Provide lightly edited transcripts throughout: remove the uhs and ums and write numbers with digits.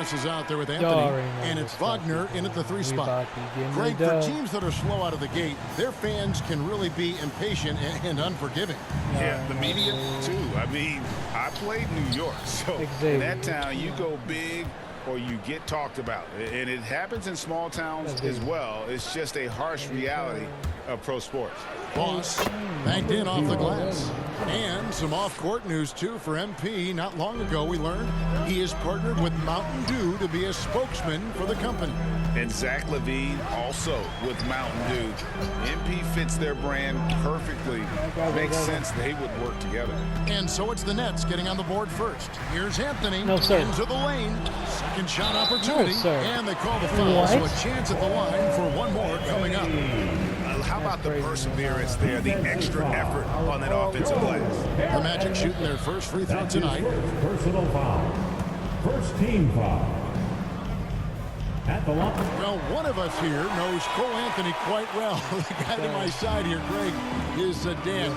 Boss is out there with Anthony, and it's Wagner in at the 3 spot. Greg, for teams that are slow out of the gate, their fans can really be impatient and unforgiving. Yeah, the media, too. I mean, I played New York, so in that town, you go big or you get talked about. And it happens in small towns as well. It's just a harsh reality of pro sports. Boss banked in off the glass. And some off-court news, too, for MP. Not long ago, we learned he is partnered with Mountain Dew to be a spokesman for the company. And Zach LaVine also with Mountain Dew. MP fits their brand perfectly. Makes sense they would work together. And so it's the Nets getting on the board first. Here's Anthony into the lane. Second shot opportunity. And they call the foul, so a chance at the line for one more coming up. How about the perseverance there, the extra effort on that offensive glass? The Magic shooting their first free throw tonight. Personal foul. First team foul. At the line. Well, one of us here knows Cole Anthony quite well. The guy to my side here, Greg, is Dan.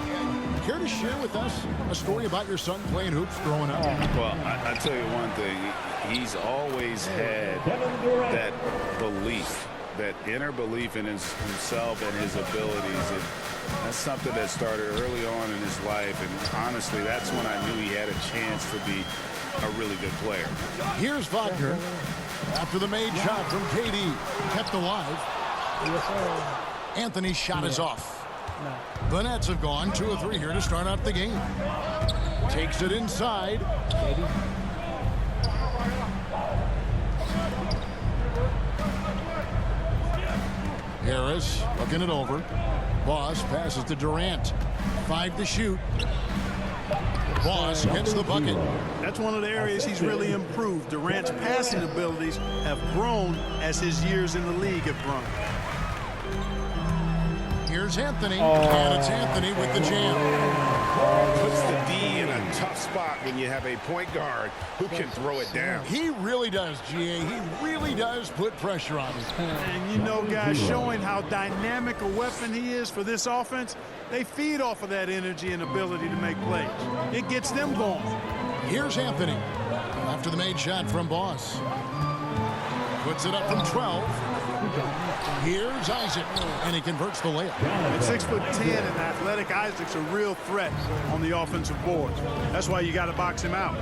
Care to share with us a story about your son playing hoops growing up? Well, I'll tell you one thing. He's always had that belief, that inner belief in himself and his abilities. And that's something that started early on in his life. And honestly, that's when I knew he had a chance to be a really good player. Here's Wagner. After the made shot from KD, kept alive. Anthony's shot is off. The Nets have gone 2 of 3 here to start out the game. Takes it inside. Harris looking it over. Boss passes to Durant. 5 to shoot. Boss gets the bucket. That's one of the areas he's really improved. Durant's passing abilities have grown as his years in the league have grown. Here's Anthony, and it's Anthony with the jam. Puts the D in a tough spot when you have a point guard who can throw it down. He really does, GA. He really does put pressure on him. And you know, guys, showing how dynamic a weapon he is for this offense, they feed off of that energy and ability to make plays. It gets them going. Here's Anthony after the made shot from Boss. Puts it up from 12. Here's Isaac, and he converts the layup. At 6'10" and athletic, Isaac's a real threat on the offensive boards. That's why you got to box him out.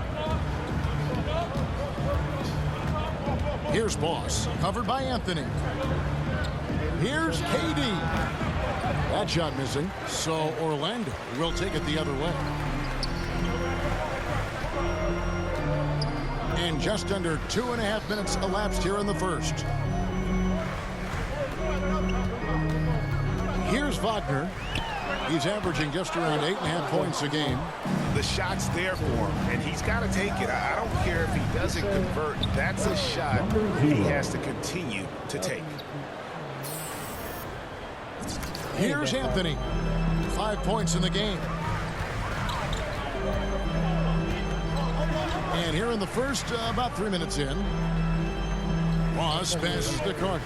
Here's Boss, covered by Anthony. Here's KD. That shot missing, so Orlando will take it the other way. And just under 2.5 minutes elapsed here in the first. Here's Wagner. He's averaging just around 8.5 points a game. The shot's there for him, and he's got to take it. I don't care if he doesn't convert. That's a shot he has to continue to take. Here's Anthony. 5 points in the game. And here in the first, about 3 minutes in, Boss passes to Carter.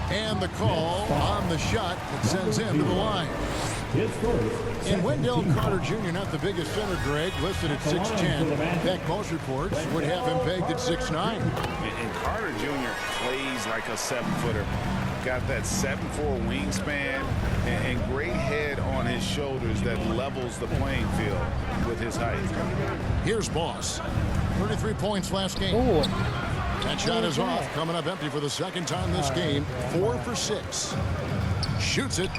And the call on the shot that sends him to the line. And Wendell Carter Jr., not the biggest center, Greg, listed at 6'10". In fact, most reports would have him pegged at 6'9". And Carter Jr. plays like a 7-footer. Got that 7'4" wingspan and great head on his shoulders that levels the playing field with his height. Here's Boss. 33 points last game. That shot is off, coming up empty for the second time this game. 4 for 6. Shoots it.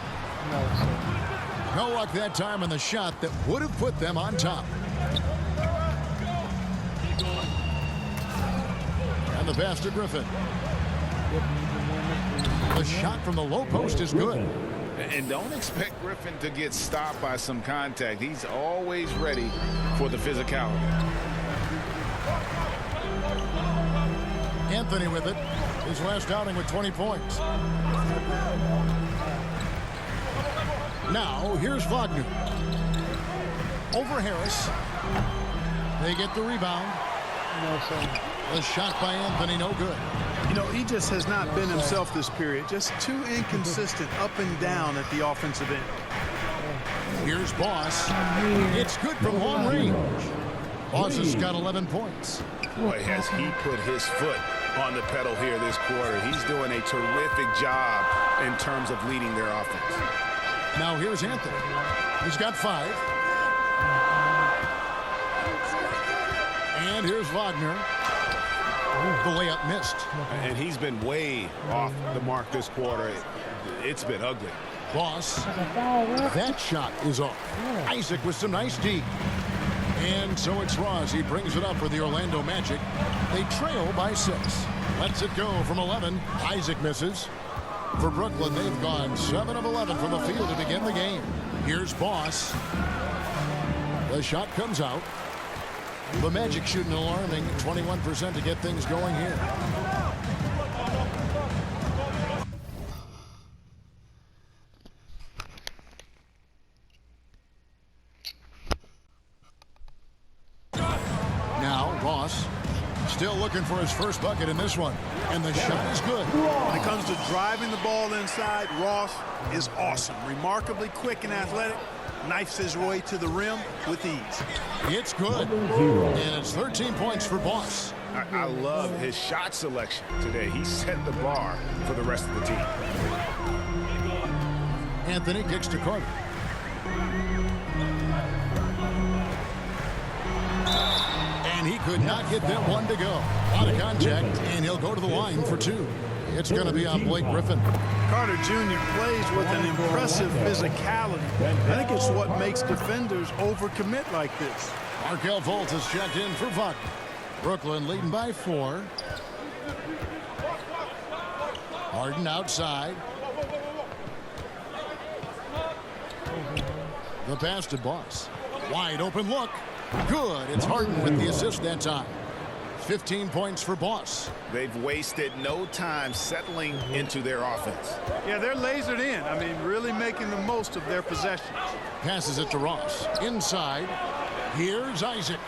No luck that time on the shot that would have put them on top. And the pass to Griffin. The shot from the low post is good. And don't expect Griffin to get stopped by some contact. He's always ready for the physicality. Anthony with it. His last outing with 20 points. Now, here's Wagner. Over Harris. They get the rebound. The shot by Anthony, no good. You know, he just has not been himself this period. Just too inconsistent up and down at the offensive end. Here's Boss. It's good from long range. Boss has got 11 points. Boy, has he put his foot on the pedal here this quarter. He's doing a terrific job in terms of leading their offense. Now here's Anthony. He's got 5. And here's Wagner. The layup missed. And he's been way off the mark this quarter. It's been ugly. Boss, that shot is off. Isaac with some nice D. And so it's Ross. He brings it up for the Orlando Magic. They trail by 6. Lets it go from 11. Isaac misses. For Brooklyn, they've gone 7 of 11 from the field to begin the game. Here's Boss. The shot comes out. The Magic shooting an alarming 21% to get things going here. Now Ross still looking for his first bucket in this one. And the shot is good. When it comes to driving the ball inside, Ross is awesome. Remarkably quick and athletic. Knifes his way to the rim with ease. It's good. And it's 13 points for Boss. I love his shot selection today. He set the bar for the rest of the team. Anthony kicks to Carter. And he could not get that one to go. Out of contact, and he'll go to the line for 2. It's going to be on Blake Griffin. Carter Jr. plays with an impressive physicality. I think it's what makes defenders overcommit like this. Markel Fultz is checked in for Vaughn. Brooklyn leading by 4. Harden outside. The pass to Boss. Wide open look. Good. It's Harden with the assist that time. 15 points for Boss. They've wasted no time settling into their offense. Yeah, they're lasered in. I mean, really making the most of their possessions. Passes it to Ross. Inside. Here's Isaac.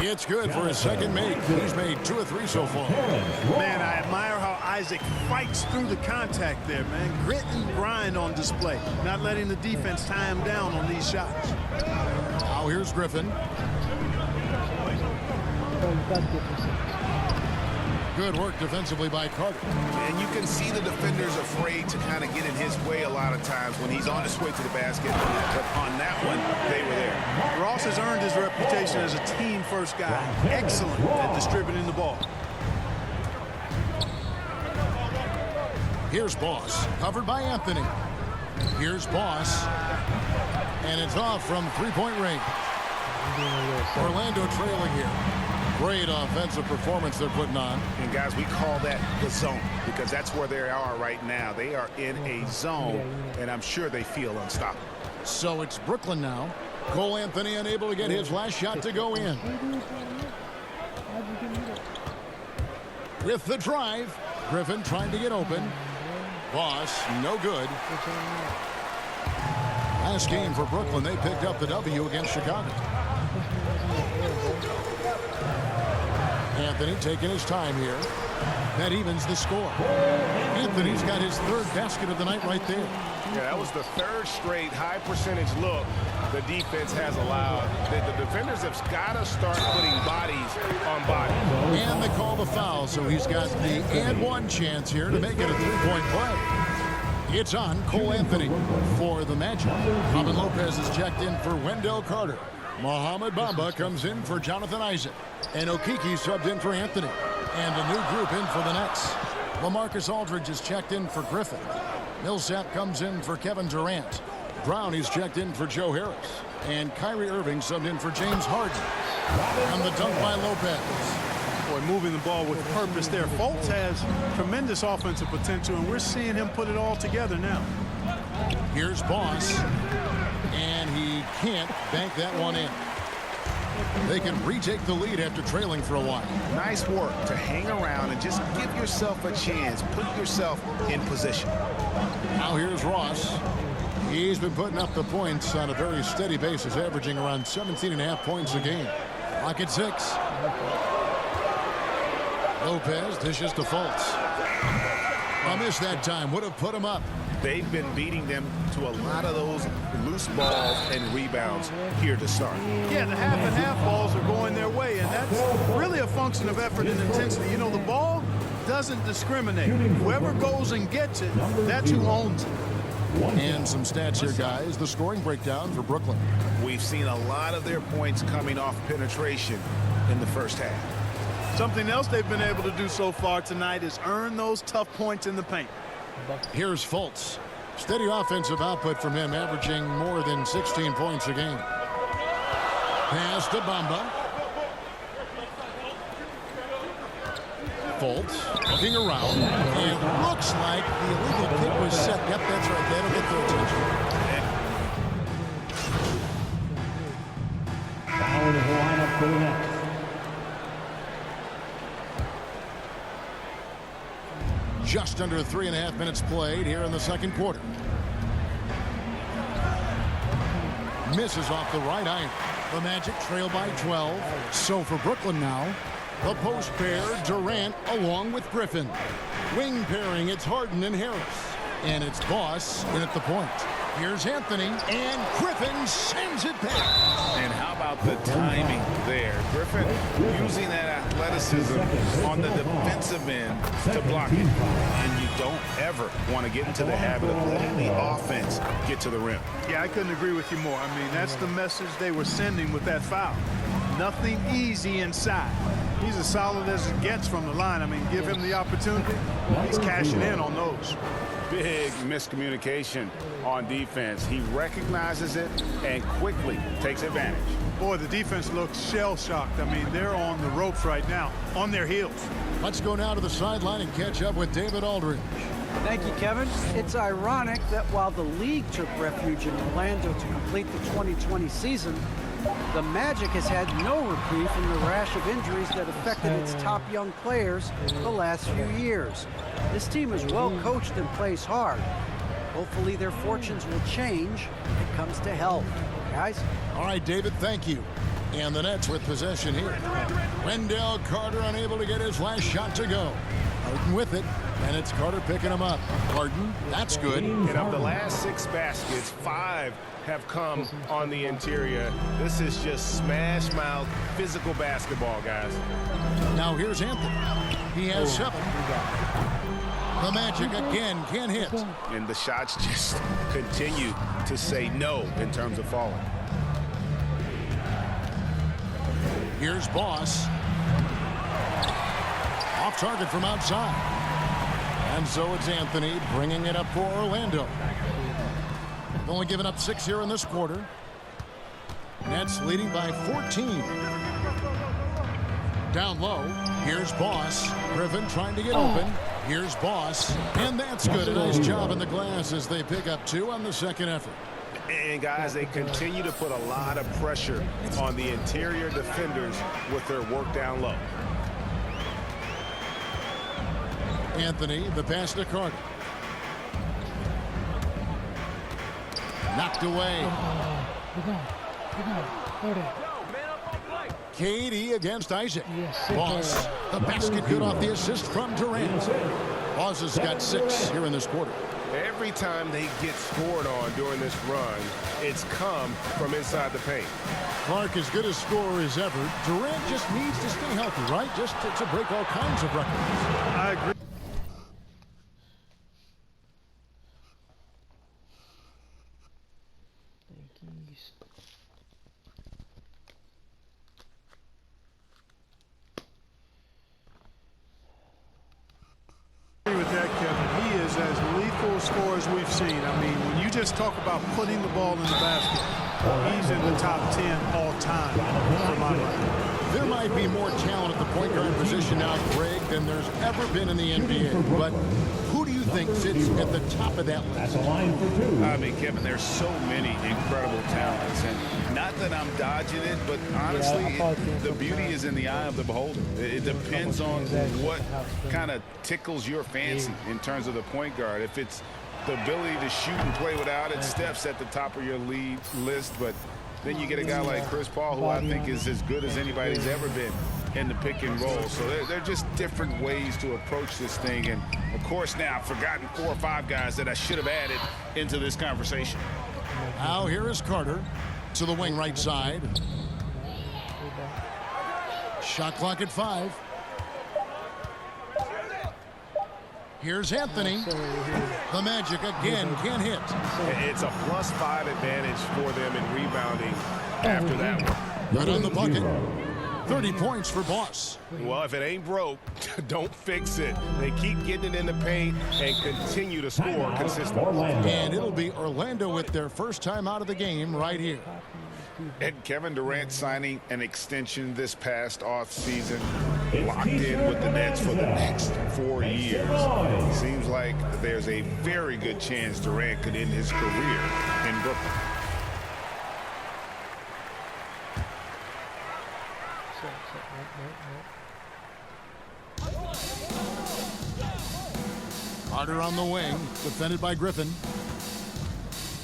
It's good for his second make. He's made 2 of 3 so far. Man, I admire how Isaac fights through the contact there, man. Grit and grind on display. Not letting the defense tie him down on these shots. Now here's Griffin. Good work defensively by Carter. And you can see the defenders afraid to kind of get in his way a lot of times when he's on his way to the basket. But on that one, they were there. Ross has earned his reputation as a team-first guy. Excellent at distributing the ball. Here's Boss, covered by Anthony. Here's Boss. And it's off from three-point range. Orlando trailing here. Great offensive performance they're putting on. And guys, we call that the zone because that's where they are right now. They are in a zone, and I'm sure they feel unstoppable. So it's Brooklyn now. Cole Anthony unable to get his last shot to go in. With the drive, Griffin trying to get open. Boss, no good. Last game for Brooklyn, they picked up the W against Chicago. Anthony taking his time here. That evens the score. Anthony's got his 3rd basket of the night right there. Yeah, that was the 3rd straight high percentage look the defense has allowed. The defenders have got to start putting bodies on bodies. And they call the foul, so he's got the and 1 chance here to make it a 3-point play. It's on Cole Anthony for the Magic. Robin Lopez is checked in for Wendell Carter. Mohamed Bamba comes in for Jonathan Isaac. And Okeke subbed in for Anthony. And a new group in for the Nets. LaMarcus Aldridge is checked in for Griffin. Millsap comes in for Kevin Durant. Brown is checked in for Joe Harris. And Kyrie Irving subbed in for James Harden. And the dunk by Lopez. Boy, moving the ball with purpose there. Fultz has tremendous offensive potential, and we're seeing him put it all together now. Here's Boss. And he can't bank that one in. They can retake the lead after trailing for a while. Nice work to hang around and just give yourself a chance. Put yourself in position. Now here's Ross. He's been putting up the points on a very steady basis, averaging around 17.5 points a game. Lock at 6. Lopez dishes to Fultz. A miss that time would have put him up. they've been beating them to a lot of those loose balls and rebounds here to start. Yeah, the half-and-half balls are going their way, and that's really a function of effort and intensity. You know, the ball doesn't discriminate. Whoever goes and gets it, that's who owns it. And some stats here, guys. The scoring breakdown for Brooklyn. We've seen a lot of their points coming off penetration in the first half. Something else they've been able to do so far tonight is earn those tough points in the paint. Here's Fultz. Steady offensive output from him, averaging more than 16 points a game. Pass to Bamba. Fultz looking around. It looks like the illegal kick was set. Yep, that's right. That'll get their attention. Foul in the lineup for the Nets. Just under 3.5 minutes played here in the second quarter. Misses off the right iron. The Magic trail by 12. So for Brooklyn now, the post pair, Durant along with Griffin. Wing pairing, it's Harden and Harris. And it's Boss in at the point. Here's Anthony, and Griffin sends it back. And how about the timing there? Griffin using that athleticism on the defensive end to block it. And you don't ever want to get into the habit of letting the offense get to the rim. Yeah, I couldn't agree with you more. I mean, that's the message they were sending with that foul. Nothing easy inside. He's as solid as it gets from the line. I mean, give him the opportunity. He's cashing in on those. Big miscommunication on defense. He recognizes it and quickly takes advantage. Boy, the defense looks shell-shocked. I mean, they're on the ropes right now, on their heels. Let's go now to the sideline and catch up with David Aldridge. Thank you, Kevin. It's ironic that while the league took refuge in Orlando to complete the 2020 season, the Magic has had no reprieve from the rash of injuries that affected its top young players the last few years. This team is well coached and plays hard. Hopefully their fortunes will change when it comes to health. Guys? All right, David, thank you. And the Nets with possession here. Wendell Carter unable to get his last shot to go. Harden with it, and it's Carter picking him up. Harden, that's good. And of the last 6 baskets, 5 have come on the interior. This is just smash mouth physical basketball, guys. Now here's Anthony. He has 7. The Magic again can't hit. And the shots just continue to say no in terms of falling. Here's Boss. Off target from outside. And so it's Anthony bringing it up for Orlando. Only given up 6 here in this quarter. Nets leading by 14. Down low. Here's Boss. Griffin trying to get open. Here's Boss. And that's good. A nice job in the glass as they pick up 2 on the second effort. And guys, they continue to put a lot of pressure on the interior defenders with their work down low. Anthony, the pass to Carter. Knocked away. Katie against Isaac. Boss, the basket good off the assist from Durant. Boss has got 6 here in this quarter. Every time they get scored on during this run, it's come from inside the paint. Clark as good a scorer as ever. Durant just needs to stay healthy, right? Just to break all kinds of records. I agree. With that, Kevin, he is as lethal a scorer as we've seen. I mean, when you just talk about putting the ball in the basket, he's in the top 10 all time for my money. There might be more talent at the point guard position now, Greg, than there's ever been in the NBA. But who do you think sits at the top of that list? That's a line for 2. I mean, Kevin, there's so many incredible talents. And not that I'm dodging it, but honestly, the beauty is in the eye of the beholder. It depends on what kind of tickles your fancy in terms of the point guard. If it's the ability to shoot and play without it, Steph's at the top of your lead list. But then you get a guy like Chris Paul, who I think is as good as anybody's ever been in the pick and roll. So they're just different ways to approach this thing. And, of course, now I've forgotten 4 or 5 guys that I should have added into this conversation. Now here is Carter to the wing right side. Shot clock at 5. Here's Anthony. The Magic again can't hit. It's a +5 advantage for them in rebounding after that one. Right on the bucket. 30 points for Boss. Well, if it ain't broke, don't fix it. They keep getting it in the paint and continue to score consistently. And it'll be Orlando with their first time out of the game right here. And Kevin Durant signing an extension this past offseason, locked in with the Nets for the next 4 years. Seems like there's a very good chance Durant could end his career in Brooklyn. Carter on the wing, defended by Griffin.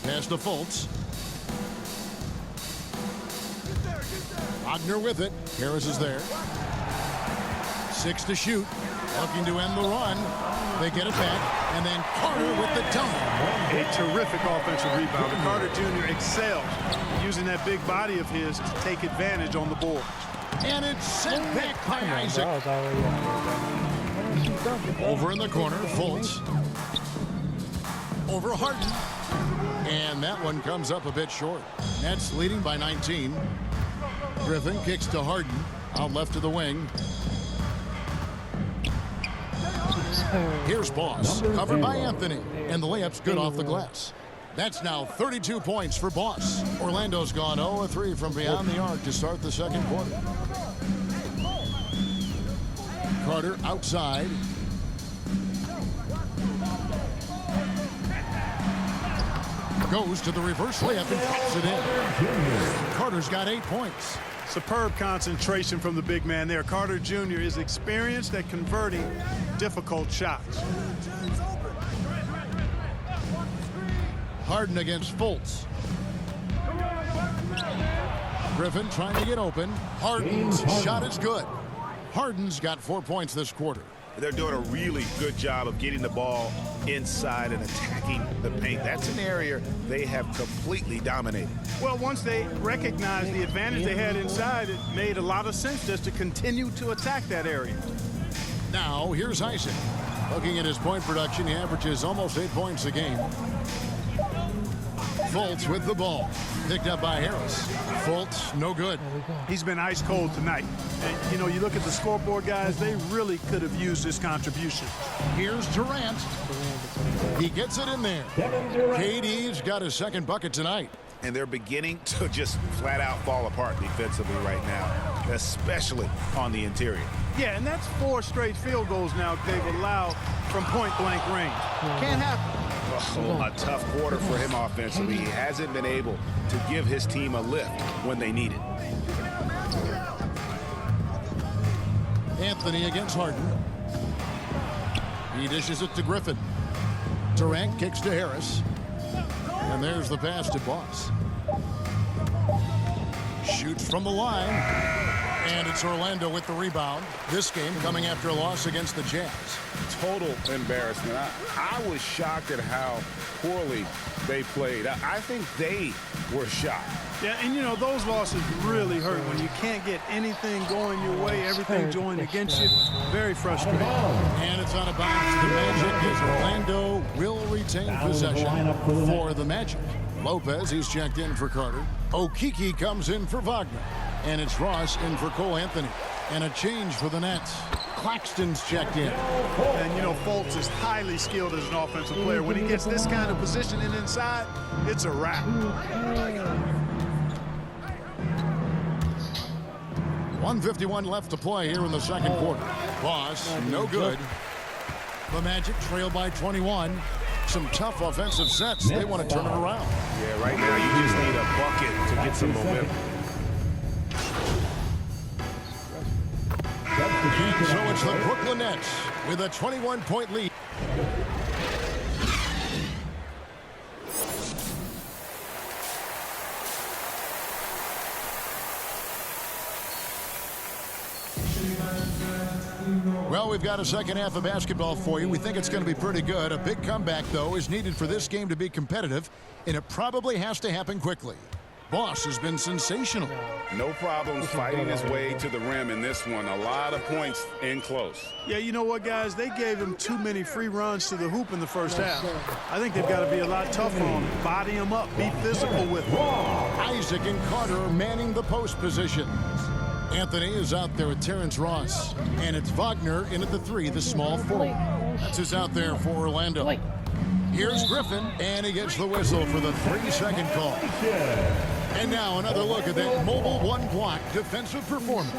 Pass to Fultz. Wagner with it. Harris is there. 6 to shoot. Looking to end the run. They get it back. And then Carter with the dunk. A terrific offensive rebound. Carter Jr. excels using that big body of his to take advantage on the board. And it's sent back by Isaac. Over in the corner, Fultz. Over Harden. And that one comes up a bit short. Nets leading by 19. Griffin kicks to Harden. Out left to the wing. Here's Boss. Covered by Anthony. And the layup's good off the glass. That's now 32 points for Boss. Orlando's gone 0-3 from beyond the arc to start the second quarter. Carter outside. Goes to the reverse layup and pops it in. Carter's got 8 points. Superb concentration from the big man there. Carter Jr. is experienced at converting difficult shots. Harden against Fultz. Griffin trying to get open. Harden's shot is good. Harden's got 4 points this quarter. They're doing a really good job of getting the ball inside and attacking the paint. That's an area they have completely dominated. Well, once they recognized the advantage they had inside, it made a lot of sense just to continue to attack that area. Now, here's Isaac. Looking at his point production, he averages almost 8 points a game. Fultz with the ball. Picked up by Harris. Fultz, no good. He's been ice cold tonight. And, you know, you look at the scoreboard, guys, they really could have used his contribution. Here's Durant. He gets it in there. KD's got his second bucket tonight. And they're beginning to just flat out fall apart defensively right now, especially on the interior. Yeah, and that's 4 straight field goals now they've allowed from point-blank range. Can't happen. A tough quarter for him offensively. He hasn't been able to give his team a lift when they need it. Anthony against Harden. He dishes it to Griffin. Durant kicks to Harris. And there's the pass to Boss. Shoots from the line. And it's Orlando with the rebound. This game coming after a loss against the Jazz. Total embarrassment. I was shocked at how poorly they played. I think they were shocked. Yeah, and you know, those losses really hurt when you can't get anything going your way, everything joined against you. Very frustrating. And it's out of bounds to the Magic as Orlando will retain possession for the Magic. Lopez, he's checked in for Carter. Okeke comes in for Wagner. And it's Ross in for Cole Anthony. And a change for the Nets. Claxton's checked in. And, you know, Fultz is highly skilled as an offensive player. When he gets this kind of positioning inside, it's a wrap. 1:51 left to play here in the second quarter. Boss, no good. The Magic trail by 21. Some tough offensive sets. They want to turn it around. Yeah, right now you just need a bucket to get some momentum. So it's the Brooklyn Nets with a 21-point lead. Well, we've got a second half of basketball for you. We think it's going to be pretty good. A big comeback, though, is needed for this game to be competitive, and it probably has to happen quickly. Boss has been sensational. No problems fighting his way to the rim in this one. A lot of points in close. Yeah, you know what, guys? They gave him too many free runs to the hoop in the first half. I think they've got to be a lot tougher on him. Body him up. Be physical with him. Isaac and Carter are manning the post position. Anthony is out there with Terrence Ross. And it's Wagner in at the 3, the small forward. That's who's out there for Orlando. Here's Griffin, and he gets the whistle for the 3-second call. And now another look at that mobile one-block defensive performance.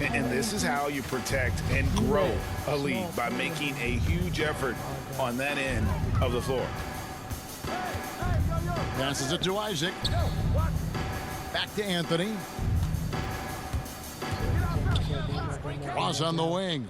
And this is how you protect and grow a lead, by making a huge effort on that end of the floor. Passes it to Isaac. Back to Anthony. Ross on the wing.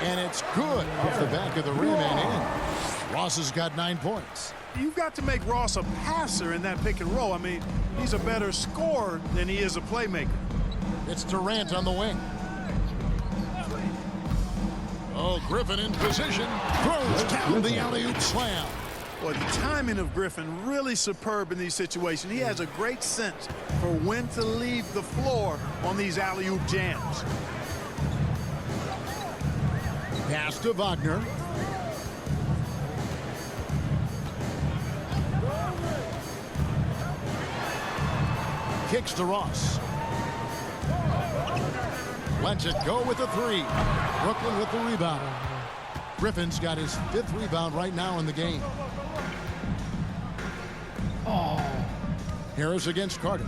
And it's good off the back of the rim and in. Ross has got 9 points. You've got to make Ross a passer in that pick and roll. I mean, he's a better scorer than he is a playmaker. It's Durant on the wing. Oh, Griffin in position. Throws down the alley-oop slam. Well, the timing of Griffin really superb in these situations. He has a great sense for when to leave the floor on these alley-oop jams. Pass to Wagner. Kicks to Ross. Lets it go with the 3. Brooklyn with the rebound. Griffin's got his 5th rebound right now in the game. Harris against Carter.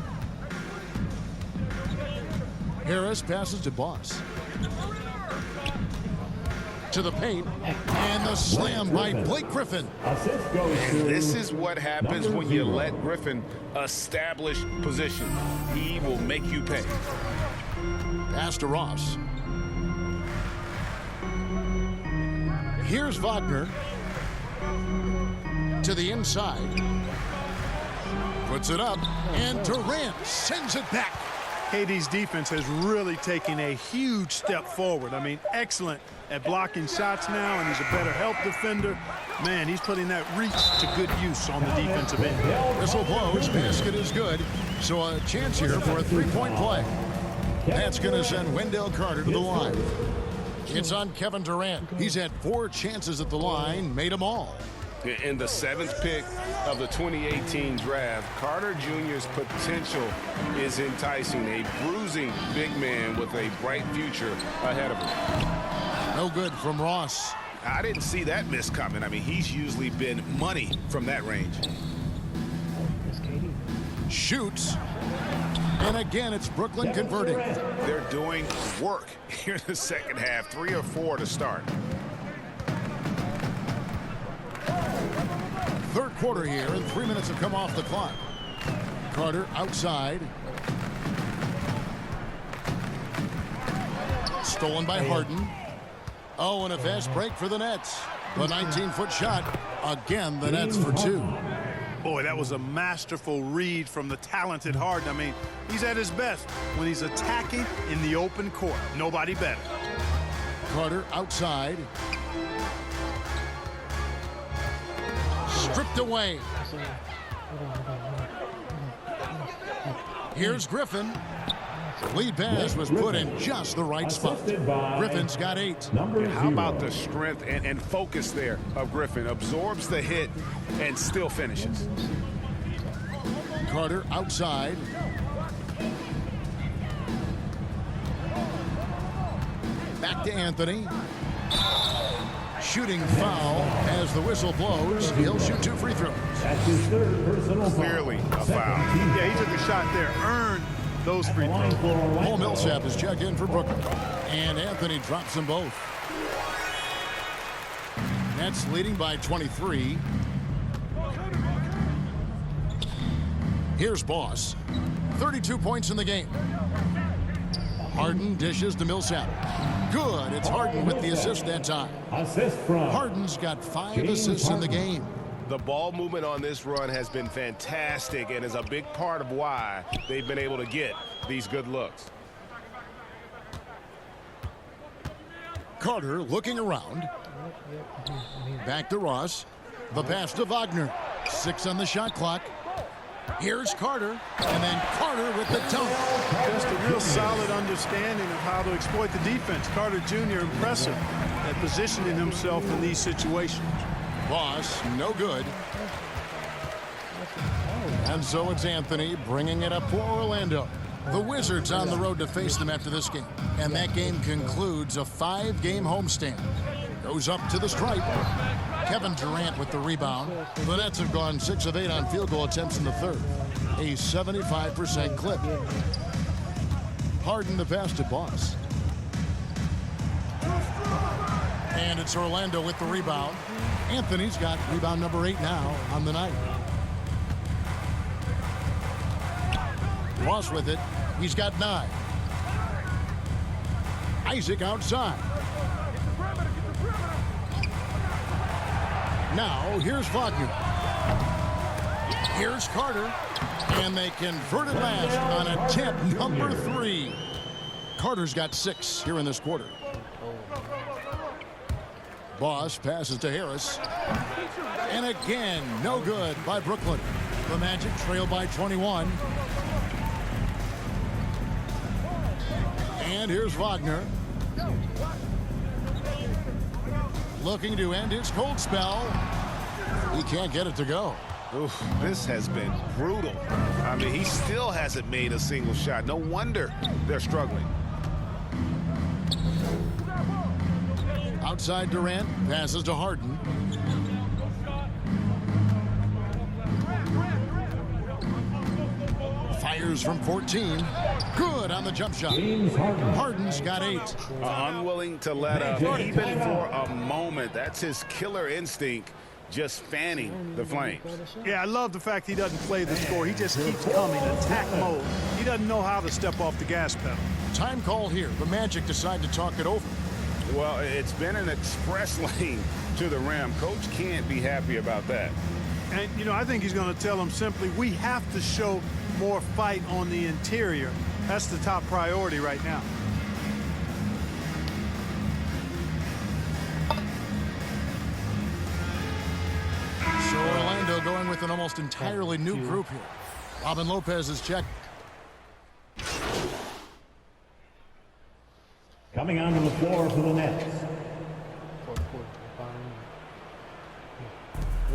Harris passes to Boss. To the paint, and the slam by Blake Griffin. And this is what happens when you let Griffin establish position. He will make you pay. Pass to Ross. Here's Wagner. To the inside. Puts it up, and Durant sends it back. KD's defense has really taken a huge step forward. I mean, excellent at blocking shots now, and he's a better help defender. Man, he's putting that reach to good use on the defensive end. Whistle blows, basket is good. So a chance here for a 3-point play. That's going to send Wendell Carter to the line. It's on Kevin Durant. He's had 4 chances at the line, made them all. In the 7th pick of the 2018 draft, Carter Jr.'s potential is enticing. A bruising big man with a bright future ahead of him. No good from Ross. I didn't see that miss coming. I mean, he's usually been money from that range. Shoots. And again, it's Brooklyn converting. They're doing work here in the second half. 3 or 4 to start. 3rd quarter here, and 3 minutes have come off the clock. Carter outside. Stolen by Harden. Oh, and a fast break for the Nets. The 19-foot shot. Again, the Nets for 2. Boy, that was a masterful read from the talented Harden. I mean, he's at his best when he's attacking in the open court. Nobody better. Carter outside. Stripped away. Here's Griffin. Lead pass was put in just the right spot. Griffin's got 8. How about the strength and focus there of Griffin? Absorbs the hit and still finishes. Carter outside. Back to Anthony. Shooting foul as the whistle blows. He'll shoot 2 free throws. That's his 3rd personal foul. Clearly a foul. Yeah, he took a shot there, earned those free throws. Paul Millsap is checked in for Brooklyn. And Anthony drops them both. Nets leading by 23. Here's Boss. 32 points in the game. Harden dishes to Millsap. Good. It's Harden with the assist that time. Assist from Harden's got 5 assists in the game. The ball movement on this run has been fantastic and is a big part of why they've been able to get these good looks. Carter looking around. Back to Ross. The pass to Wagner. 6 on the shot clock. Here's Carter, and then Carter with the dunk. Just a real solid understanding of how to exploit the defense. Carter Jr. impressive at positioning himself in these situations. Ross, no good. And so it's Anthony bringing it up for Orlando. The Wizards on the road to face them after this game. And that game concludes a 5-game homestand. Goes up to the stripe. Kevin Durant with the rebound. The Nets have gone 6 of 8 on field goal attempts in the third. A 75% clip. Harden the pass to Boss. And it's Orlando with the rebound. Anthony's got rebound number 8 now on the night. Ross with it. He's got 9. Isaac outside. Now, here's Wagner. Here's Carter. And they convert it last on attempt number 3. Carter's got 6 here in this quarter. Boss passes to Harris. And again, no good by Brooklyn. The Magic trail by 21. And here's Wagner. Looking to end his cold spell. He can't get it to go. Oof, this has been brutal. I mean, he still hasn't made a single shot. No wonder they're struggling. Outside Durant, passes to Harden. Fires from 14. Good on the jump shot. Harden's got 8. Unwilling to let up, even for a moment. That's his killer instinct, just fanning the flames. Yeah, I love the fact he doesn't play the score. He just keeps coming, attack mode. He doesn't know how to step off the gas pedal. Time call here. The Magic decide to talk it over. Well, it's been an express lane to the rim. Coach can't be happy about that. And, you know, I think he's going to tell them simply, we have to show more fight on the interior. That's the top priority right now. So Orlando going with an almost entirely new group here. Robin Lopez is checked. Coming onto the floor for the Nets.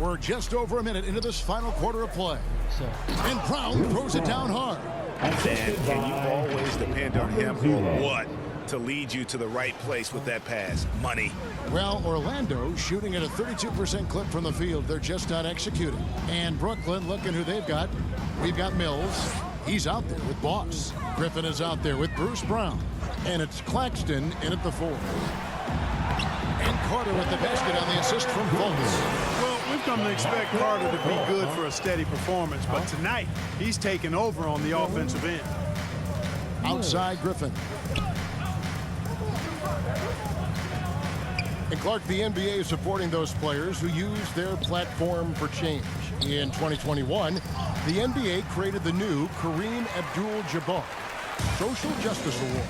We're just over a minute into this final quarter of play. And Brown throws it down hard. And can you always depend on him for what? To lead you to the right place with that pass. Money. Well, Orlando shooting at a 32% clip from the field. They're just not executing. And Brooklyn, looking who they've got. We've got Mills. He's out there with Boss. Griffin is out there with Bruce Brown. And it's Claxton in at the 4. And Carter with the basket on the assist from Fultz. Well, we've come to expect Carter to be good for a steady performance, but tonight he's taken over on the offensive end. Outside Griffin. And Clark, the NBA is supporting those players who use their platform for change. In 2021, the NBA created the new Kareem Abdul-Jabbar Social Justice Award.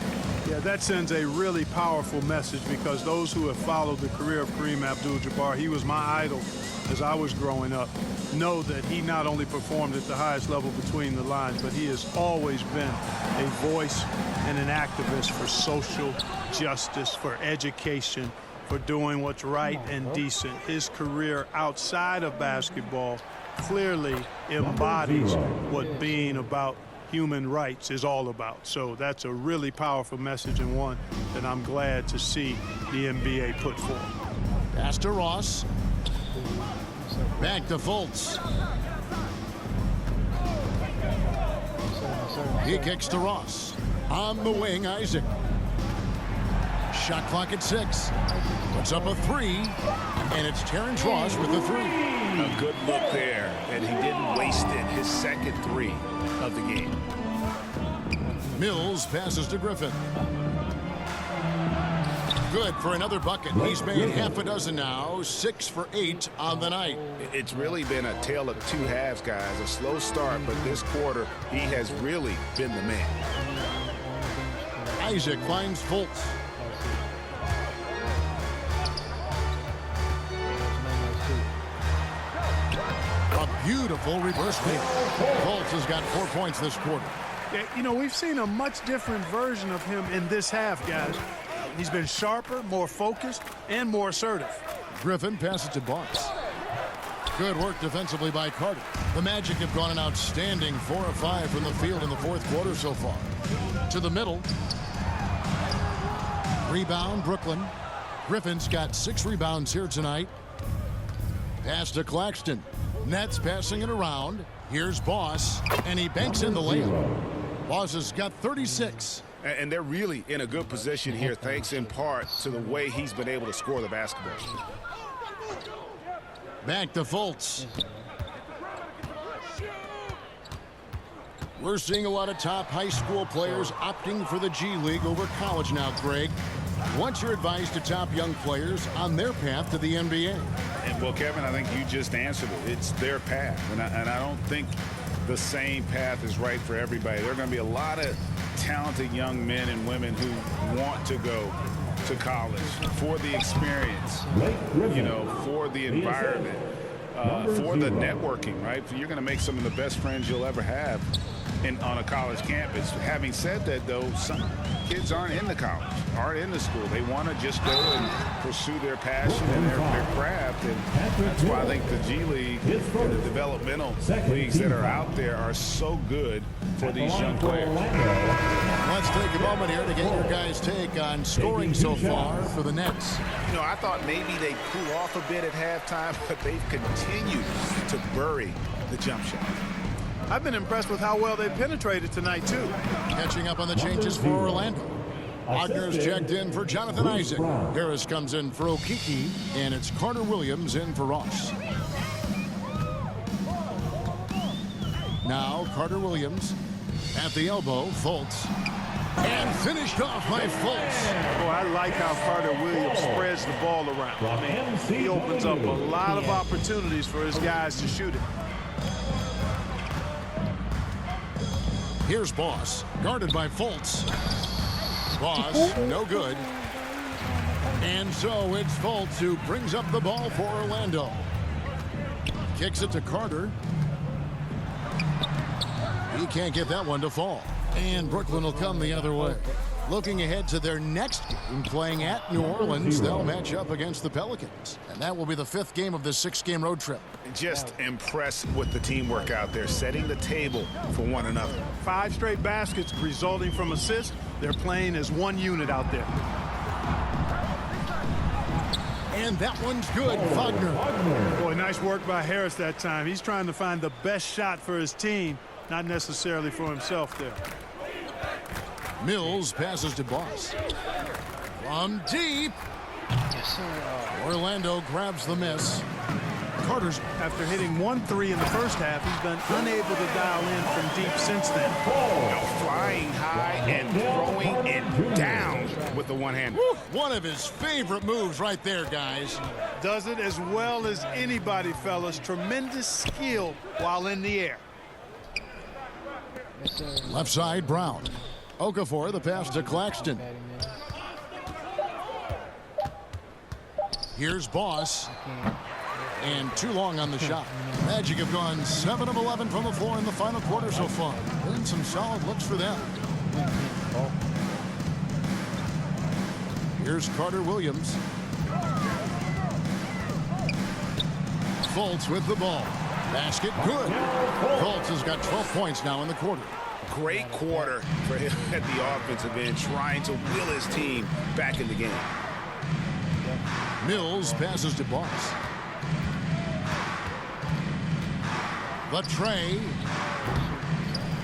Yeah, that sends a really powerful message because those who have followed the career of Kareem Abdul-Jabbar, he was my idol as I was growing up, know that he not only performed at the highest level between the lines, but he has always been a voice and an activist for social justice, for education, for doing what's right and decent. His career outside of basketball clearly embodies what being about human rights is all about. So that's a really powerful message and one that I'm glad to see the NBA put forward. Pass to Ross. Back to Fultz. He kicks to Ross. On the wing, Isaac. Shot clock at 6. Puts up a 3. And it's Terrence Ross with the 3. A good look there, and he didn't waste it. His second 3 of the game. Mills passes to Griffin. good for another bucket. He's made half a dozen now, 6 for 8 on the night. It's really been a tale of two halves, guys. A slow start, but this quarter, he has really been the man. Isaac finds Fultz. A beautiful reverse feed. Fultz has got 4 points this quarter. Yeah, you know, we've seen a much different version of him in this half, guys. He's been sharper, more focused, and more assertive. Griffin passes to Boss. Good work defensively by Carter. The Magic have gone an outstanding 4 of 5 from the field in the fourth quarter so far. To the middle. Rebound, Brooklyn. Griffin's got 6 rebounds here tonight. Pass to Claxton. Nets passing it around. Here's Boss, and he banks in the layup. Boss has got 36. And they're really in a good position here, thanks in part to the way he's been able to score the basketball. Back to Fultz. We're seeing a lot of top high school players opting for the G League over college now, Greg. What's your advice to top young players on their path to the NBA? And, well, Kevin, I think you just answered it. It's their path. And I don't think the same path is right for everybody. There are going to be a lot of talented young men and women who want to go to college for the experience, you know, for the environment, for the networking, right? You're going to make some of the best friends you'll ever have on a college campus. Having said that, though, some kids aren't in the college, aren't in the school. They want to just go and pursue their passion and their craft, and that's why I think the G League and the developmental leagues that are out there are so good for these young players. Let's take a moment here to get your guys' take on scoring so far for the Nets. You know, I thought maybe they'd cool off a bit at halftime, but they've continued to bury the jump shot. I've been impressed with how well they penetrated tonight, too. Catching up on the changes for Orlando. Wagner's checked in for Jonathan Isaac. Harris comes in for Okiki, and it's Carter Williams in for Ross. Now Carter Williams at the elbow, Fultz. And finished off by Fultz. Oh, I like how Carter Williams spreads the ball around. I mean, he opens up a lot of opportunities for his guys to shoot it. Here's Boss, guarded by Fultz. Boss, no good. And so it's Fultz who brings up the ball for Orlando. Kicks it to Carter. He can't get that one to fall. And Brooklyn will come the other way. Looking ahead to their next game, playing at New Orleans, they'll match up against the Pelicans. And that will be the 5th game of this 6-game road trip. Just impressed with the teamwork out there, setting the table for one another. 5 straight baskets resulting from assists. They're playing as one unit out there. And that one's good, Wagner. Boy, nice work by Harris that time. He's trying to find the best shot for his team, not necessarily for himself there. Mills passes to Boss. From deep. Orlando grabs the miss. Carter's. After hitting 1 3 in the first half, he's been unable to dial in from deep since then. Flying high and throwing it down with the one-hander. One of his favorite moves right there, guys. Does it as well as anybody, fellas. Tremendous skill while in the air. Left side, Brown. Okafor, the pass to Claxton. Here's Boss. And too long on the shot. Magic have gone 7 of 11 from the floor in the final quarter so far. Been some solid looks for them. Here's Carter Williams. Fultz with the ball. Basket good. Fultz has got 12 points now in the quarter. Great quarter for him at the offensive end, trying to will his team back in the game. Mills passes to Boss. The tray.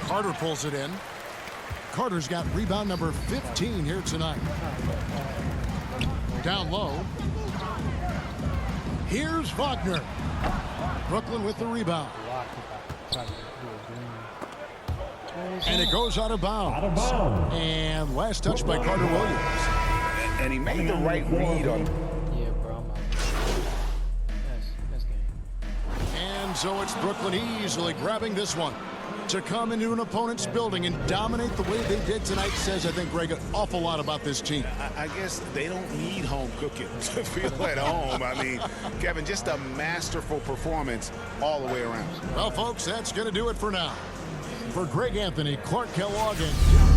Carter pulls it in. Carter's got rebound number 15 here tonight. Down low. Here's Wagner. Brooklyn with the rebound. And it goes out of bounds. And last touch by Carter Williams. And he made the right read on. Yeah, bro. I'm out. That's game. And so it's Brooklyn easily grabbing this one. To come into an opponent's building and dominate the way they did tonight says, I think, Greg, an awful lot about this team. I guess they don't need home cooking to feel at home. I mean, Kevin, just a masterful performance all the way around. Well, folks, that's going to do it for now. For Greg Anthony, Clark Kellogg, and